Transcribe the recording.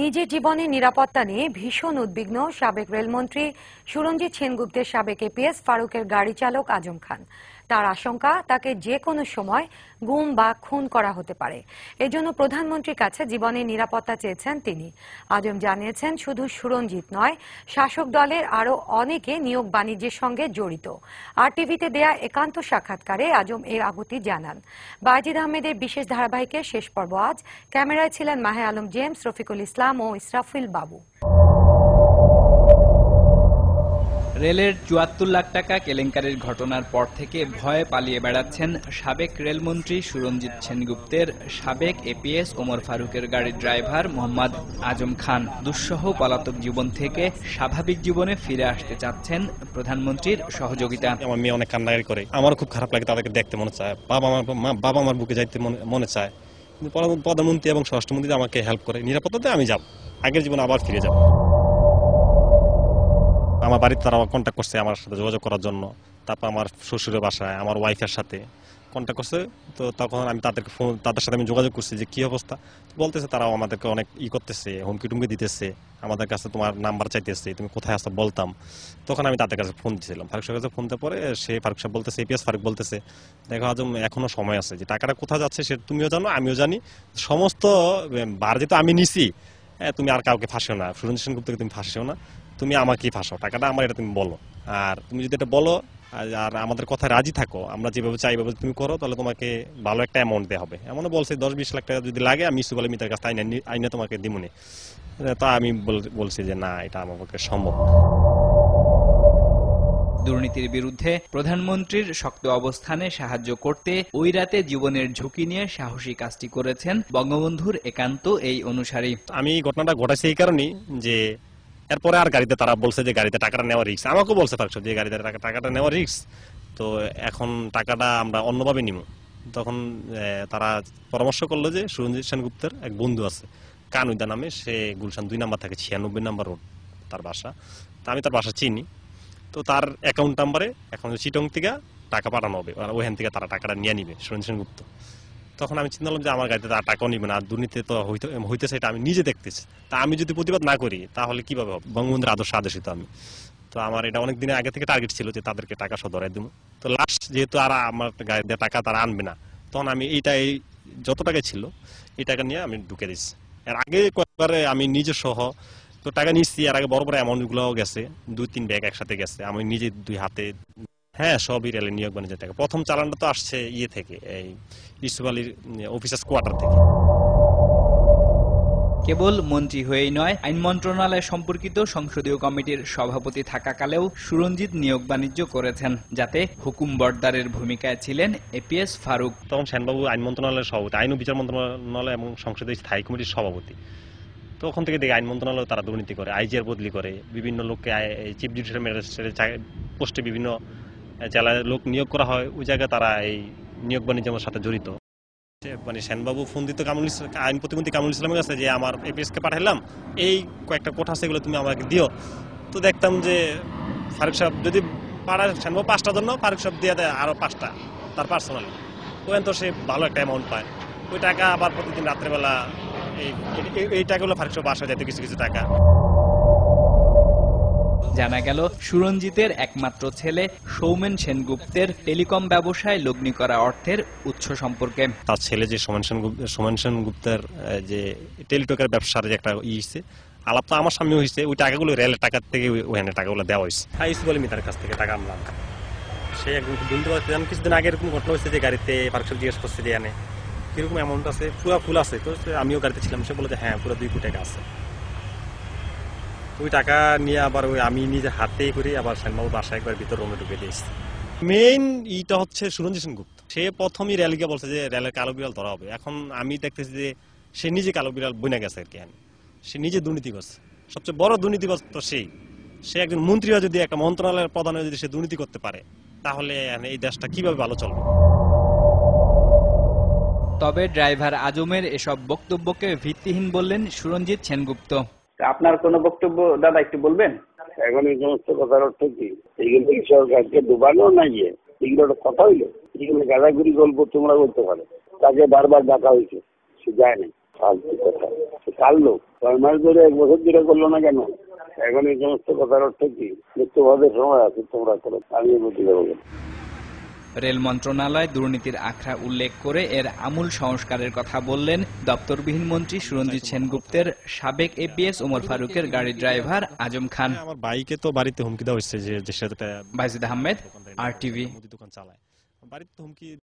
নিজের জীবনের নিরাপত্তা নিয়ে ভীষণ উদ্বিগ্ন সাবেক রেলমন্ত্রী সুরঞ্জিত সেনগুপ্তের সাবেক এপিএস ফারুকের গাড়ি চালক আজম খান। তার আশঙ্কা তাকে যে কোনো সময় গুম বা খুন করা হতে পারে। এজন্য প্রধানমন্ত্রীর কাছে জীবনের নিরাপত্তা চেয়েছেন তিনি। আজম জানিয়েছেন, শুধু সুরঞ্জিত নয়, শাসক দলের আরও অনেকে নিয়োগ বাণিজ্যের সঙ্গে জড়িত। আরটিভিতে দেয়া একান্ত সাক্ষাৎকারে আজম এর আকুতি জানান। বায়েজিদ আহমেদের বিশেষ ধারাবাহিকের শেষ পর্ব আজ। ক্যামেরায় ছিলেন মাহে আলম জেমস, রফিকুল ইসলাম ও ইসরাফিল বাবু। রেলের ৭৪ লাখ টাকা কেলেঙ্কারির ঘটনার পর থেকে ভয়ে পালিয়ে বেড়াচ্ছেন সাবেক রেলমন্ত্রী সুরঞ্জিত সেনগুপ্তের সাবেক এপিএস ওমর ফারুকের গাড়ির ড্রাইভার মোহাম্মদ আজম খান। দুঃসহ পলাতক জীবন থেকে স্বাভাবিক জীবনে ফিরে আসতে চাচ্ছেন প্রধানমন্ত্রীর সহযোগিতা। আমার মেয়ে অনেক কান্নাকাটি করে, আমারও খুব খারাপ লাগে, তাদেরকে দেখতে মনে চায়, বাবা আমার বুকে যাইতে মনে চায়। কিন্তু প্রধানমন্ত্রী এবং স্বরাষ্ট্রমন্ত্রী আমাকে হেল্প করে, নিরাপত্তাতে আমি যাব, আগের জীবনে আবার ফিরে যাব। আমার বাড়িতে তারা কন্ট্যাক্ট করছে আমার সাথে যোগাযোগ করার জন্য, তারপর আমার শ্বশুরের বাসায় আমার ওয়াইফের সাথে কন্ট্যাক্ট করছে। তো তখন আমি তাদের সাথে আমি যোগাযোগ করছি যে কি অবস্থা। বলতেছে তারাও আমাদেরকে অনেক করতেছে, হুমকি টুমকি দিতেছে, আমাদের কাছে তোমার নাম্বার চাইতেছে, তুমি কোথায় আসো বলতাম। তখন আমি তাদের কাছে ফোন দিয়েছিলাম, ফারুক সাহেবের কাছে ফোন দেওয়ার পরে ফারুক সাহেব বলতেছে, এপিএস ফারুক বলতেছে, দেখো আজম এখনো সময় আছে, যে টাকাটা কোথায় যাচ্ছে সেটা তুমিও জানো আমিও জানি, সমস্ত বার যেহেতু আমি নিছি, তুমি আর কাউকে ফাঁসিও না, সুরঞ্জিত সেনগুপ্তকে তুমি ফাঁসিও না, তুমি আমাকেই ফাঁসাও, টাকাটা আমার, এটা তুমি বলো। আর তুমি যদি এটা বলো আর আমাদের কথায় রাজি থাকো, আমরা যেভাবে চাই এভাবে তুমি করো, তাহলে তোমাকে ভালো একটা অ্যামাউন্ট দেওয়া হবে। এমনও বলছে 10-20 লাখ টাকা যদি লাগে আমি ইসুফ আলী মিতার কাছে আইনে তোমাকে দিমুনি। তা আমি বলছি যে না, এটা আমার পক্ষে সম্ভব না। দুর্নীতির বিরুদ্ধে প্রধানমন্ত্রীর শক্ত অবস্থানে সাহায্য করতে ওই রাতে জীবনের ঝুঁকি নিয়ে সাহসী কাজটি করেছেন বঙ্গবন্ধুর একান্ত এই অনুসারী। আমি ঘটনাটা ঘটাইছি এই কারণেই যে এরপরে আর গাড়িতে তারা বলছে যে গাড়িতে টাকাটা নেওয়া রিস্ক, আমাকেও বলছে ফারুক সাহেব যে গাড়িতে টাকাটা নেওয়া রিস্ক, তো এখন টাকাটা আমরা অন্যভাবে নিব। তখন তারা পরামর্শ করলো যে সুরঞ্জিত সেনগুপ্তের এক বন্ধু আছে কানুইদা নামে, সে গুলশান 2 নাম্বার থাকে, 96 নাম্বার রোড তার বাসা। তা আমি তার বাসা চিনি, তো তার অ্যাকাউন্ট নাম্বারে এখন চিটং থেকে টাকা পাঠানো হবে, আর ওইখান থেকে তারা টাকাটা নিয়ে নিবে সুরঞ্জিত সেনগুপ্ত। তখন আমি চিন্তা করলাম যে আমার গাড়িতে তার টাকাও নিবে না, আর দুর্নীতি তো হইতেছে এটা আমি নিজে দেখতেছি, তা আমি যদি প্রতিবাদ না করি তাহলে কিভাবে হবে, বঙ্গবন্ধুর আদর্শ আদেশিত আমি। তো আমার এটা অনেক দিনের আগে থেকে টার্গেট ছিল যে তাদেরকে টাকা সহ ধরাই দেবো। তো লাস্ট যেহেতু আর আমার গাড়িতে টাকা তারা আনবে না, তখন আমি এই যত টাকা ছিল এই টাকা নিয়ে আমি ঢুকে দিচ্ছি। এর আগে কয়েকবারে আমি নিজে সহ তো টাকা নিচ্ছি, এর আগে বড় বড় অ্যামাউন্ট গুলো গেছে, 2-3 ব্যাগ একসাথে গেছে, আমি নিজে 2 হাতে। হ্যাঁ, সবই রেলের নিয়োগ বাণিজ্যের টাকা। প্রথম চালানটা তো আসছে থেকে, এই ইউসুফ আলীর অফিসার্স কোয়ার্টার থেকে। কেবল মন্ত্রী হয়েই নয়, আইন মন্ত্রণালয় সম্পর্কিত সংসদীয় কমিটির সভাপতি থাকাকালেও সুরঞ্জিত নিয়োগ বাণিজ্য করেছেন, যাতে হুকুম বরদারের ভূমিকায় ছিলেন এপিএস ফারুক। তখন সেনবাবু আইন মন্ত্রণালয়ের সভাপতি, আইন ও বিচার মন্ত্রণালয় এবং সংসদীয় স্থায়ী কমিটির সভাপতি। তখন থেকে দেখি আইন মন্ত্রণালয় তারা দুর্নীতি করে, আইজিআর বদলি করে, বিভিন্ন লোককে চিফ জুডিশিয়াল ম্যাজিস্ট্রেটের পোস্টে বিভিন্ন জেলায় লোক নিয়োগ করা হয়, ওই জায়গায় তারা এই নিয়োগ বাণিজ্যের সাথে জড়িত। মানে সেনবাবু ফোন দিত আইন প্রতিমন্ত্রী কামরুল ইসলামের কাছে যে আমার এপিএসকে পাঠাইলাম, এই কয়েকটা কোঠা আছে, এগুলো তুমি আমাকে দিও। তো দেখতাম যে ফারুক সাহেব যদি পাড়ায় সেনবাবু 5টা জন্য, ফারুক সাহেব দিয়ে দেয় আরো 5টা তার পার্সোনালি, ওখান তো সে ভালো একটা অ্যামাউন্ট পায়। ওই টাকা আবার প্রতিদিন রাত্রেবেলা এই টাকাগুলো ফারুক সাহেব বাসা যেত কিছু কিছু টাকা। জানা গেল, সুরঞ্জিতের একমাত্র ছেলে সৌমেন সেনগুপ্তের টেলিকম ব্যবসায় লগ্নি করা অর্থের উৎস সম্পর্কে। তার ছেলে যে সৌমেন সেনগুপ্তের যে টেলিটকের ব্যবসার যে একটা হয়েছে, আলাপ তো আমার সামনে হয়েছে, ওই টাকাগুলো রেলের টাকা থেকে ওখানে টাকাগুলো দেওয়া হয়েছে। ইউসুফ আলী মিতার কাছ থেকে টাকা আনলাম। সে একদম বলতে পারছিলাম, কিছুদিন আগে এরকম ঘটনা হয়েছে যে গাড়িতে ফারুক সাহেব জিজ্ঞেস করছে যে আনে কিরকম অ্যামাউন্ট আছে, পুরো ফুল আছে। তো আমিও গাড়িতে ছিলাম, সে বলে যে হ্যাঁ পুরো 2 কোটি টাকা আছে। ওই টাকা নিয়ে আবার আমি নিজে হাতে করে আবার সেনবাবুর বাসায় একবার ভিতর রুমে ঢুকে দিয়েছি। মেইন ইটা হচ্ছে সুরঞ্জিত সেনগুপ্ত, সে প্রথমই রেলকে বলছে যে রেলের কালো বিড়াল ধরা হবে। এখন আমি দেখতেছি যে সে নিজে কালো বিড়াল বইনা গেছে আর কি, সে নিজে দুর্নীতি করছে, সবচেয়ে বড় দুর্নীতিগ্রস্ত তো সে একজন মন্ত্রী হয়ে যদি, একটা মন্ত্রণালয়ের প্রধান হয়ে যদি সে দুর্নীতি করতে পারে, তাহলে এই দেশটা কিভাবে ভালো চলবে। তবে ড্রাইভার আজমের এসব বক্তব্যকে ভিত্তিহীন বললেন সুরঞ্জিত সেনগুপ্ত। আপনার কোনো বক্তব্য দাদা একটু বলবেন? এখন এই সমস্ত কথার অর্থ কি? এইগুলো কি সরকারকে ডুবানো না, গিয়ে এগুলো একটা কথা হইলো? এগুলো গাঁজাগুড়ি গল্প তোমরা বলতে পারো, তাকে বারবার ডাকা হয়েছে, সে যায় না। ফালতু কথা। কার লোক 6 মাস ধরে 1 বছর ধরে করলো না কেন? এখন এই সমস্ত কথার অর্থ কি? মৃত্যুবাদের সময় আছে, তোমরা করো, আমি বুঝতে পারবো না। রেল মন্ত্রণালয় দুর্নীতির আখড়া উল্লেখ করে এর আমূল সংস্কারের কথা বললেন দপ্তরবিহীন মন্ত্রী সুরঞ্জিত সেনগুপ্তের সাবেক এপিএস ওমর ফারুকের গাড়ির ড্রাইভার আজম খান। আমার বাইকে তো বাড়িতে হুমকি দেওয়া হচ্ছে যে সাথে বাইজিদ আহমেদ, RTV। দোকান চালায়, বাড়িতে হুমকি